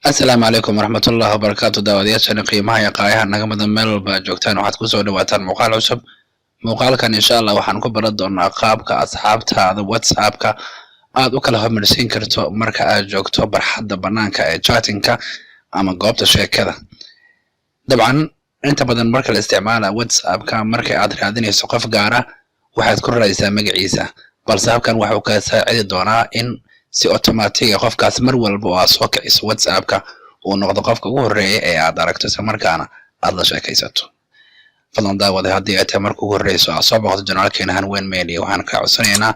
السلام عليكم ورحمة الله وبركاته داودياشana qiimaha iyo qaayaha naga mudan meel walba joogtaan waxaad ku soo dhawaataan muuqaal cusub muuqaalkan insha Allah waxaan ku baran doonaa qaabka asxaabtaada WhatsApp-ka aad u kala hormarsiin karto marka aad joogto barxadda banaanka ee chatting-ka ama goobta sheekada dabcan inta badan marka la isticmaalo WhatsApp-ka marka aad raadinayso qof gaar ah waxaad ku raadinaysaa magaciisa balse halkan waxa uu ka saacidi doonaa in si automatic qofkaas mar walba oo soo kiciso WhatsApp-ka uu noqdo qofka ugu horeeya ee aad aragto isla markaana aad la sheekaysato fadlan daawada haddii ay tahay marka ugu horeyso aad soo booqato janaalkeena Hanweyn Media waxaan ka codsanaynaa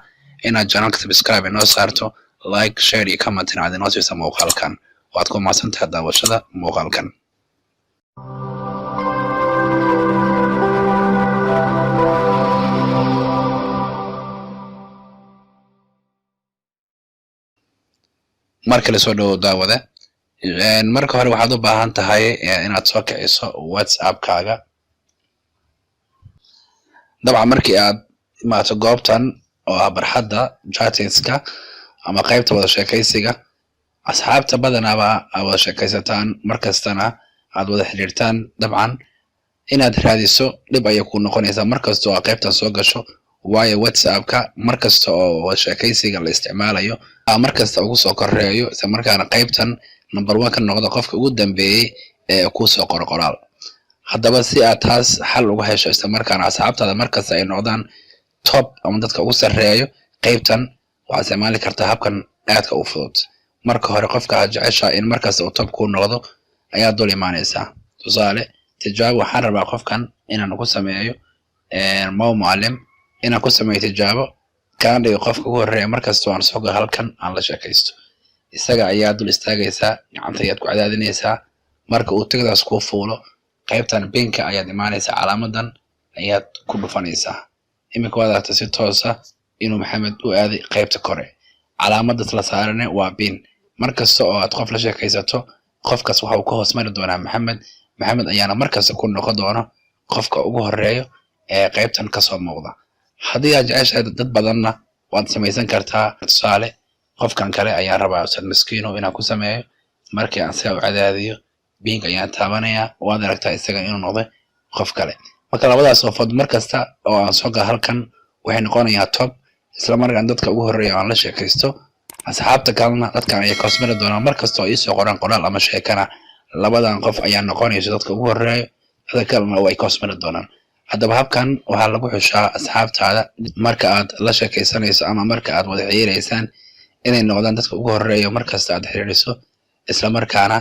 inaad janaalka subscribe inoo saarto like share iyo comment inaad inoo siiso muuqaalkan waad ku mahadsantahay daawashada muuqaalkan marka la soo dhawo daawada marka hore waxaad u baahan tahay inaad soo kiciso WhatsApp-kaaga dabcan markii aad imaato goobtan oo ah barxadda chatting-ka ama qaybta wada sheekaysiga asxaabta badanaba aad wada sheekaysataan markastana aad wada xiriirtaan dabcan inaad raadiso dhib ayay ku noqonaysaa markasta oo qaybtan soo gasho waayo WhatsApp-ka markasta oo wada sheekaysiga la isticmaalayo markasta ugu soo koreeyo isla markaana qaybtan number 1 ka noqdo qofka ugu dambeeyay ee ku soo qoraal haddaba si aad taas xal uga hesho isla markaana asxaabtaada markasta ay noqdaan top ama dadka ugu sareeyo qaybtan waxaad isticmaali kartaa habkan aadka u fudud marka hore qofka aad jeceshahay in markasta uu top ku noqdo ayaa dul imaanaysaa tusaale tijaabo waxaan rabaa qofkan inaan ku sameeyo muuqaalin inaan ku sameeyo tijaabo kaan dhigo qofka ugu horeeya markasta aan soo gal halkan aan la sheekaysto isaga ayaa dul istaagaysaa gacanta ayaad ku cadaadinaysaa marka uu tigadaas ku fuulo qaybtan pinka ayaad imaanaysaa calaamadan ayaad ku dhufanaysaa imika waad aragtaa si toos ah inuu Maxamed u aaday qaybta kore calaamadaas la saarane waa pin markasta oo aad qof la sheekaysato qofkaas waxa uu ka hoos mari doonaa Maxamed ayaana markasta ku noqon doona qofka ugu horeeyo ee qaybtan ka soo muuqda haddii aad jeceshahay dad badanna waad samaysan kartaa tusaale qofkan kale ayaan rabaa Ustaad Miskiino inaan ku sameeyo markii aan si u cadaadiyo pinka ayaan taabanayaa waad aragtaa isaga inuu noqday qof kale marka labadaas qofood markasta oo aan soo gal halkan waxay noqonayaan top isla markaan dadka ugu horeeya aan la sheekaysto asxaabta kalena dadkan ay ka soo doonaan markasta oo ay soo qoraan qoraal ama sheekana labadan qof ayaa noqonaysa dadka ugu horeeya dadka kalena way ka soo doonaan haddaba habkan waxaa lagu xushaa asxaabtaada marka aad la sheekaysanayso ama marka aad wada xiriireysaan inay noqdaan dadka ugu horeeya markasta aad xiriiriso isla markaana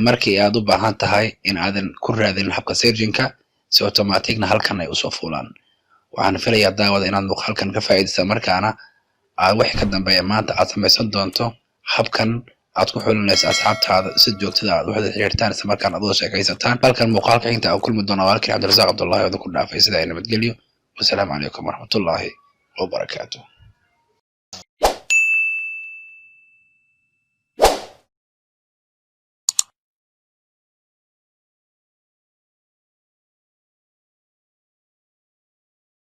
markii aad u baahan tahay in aadan ku raadin habka searching-ka si automatic-na halkan ay u soo fuulaan waxaan filayaa daawada inaad muuqaalkan ka faa'iideysan markaana aad wax ka dambeeya maanta aad samaysan doonto habkan aad ku xulinayso asxaabtaada si joogtada aad wada xiriirtaan isla markaana aad wada sheekaysataan halkan muuqaalka inta aan kulmi doono walaalkii Cabdirasaaq Cabdullaahi oo ku dhaafay sida ay nabadgelyo wassalaamu calaykum waraxmatullaahi wabarakaatuh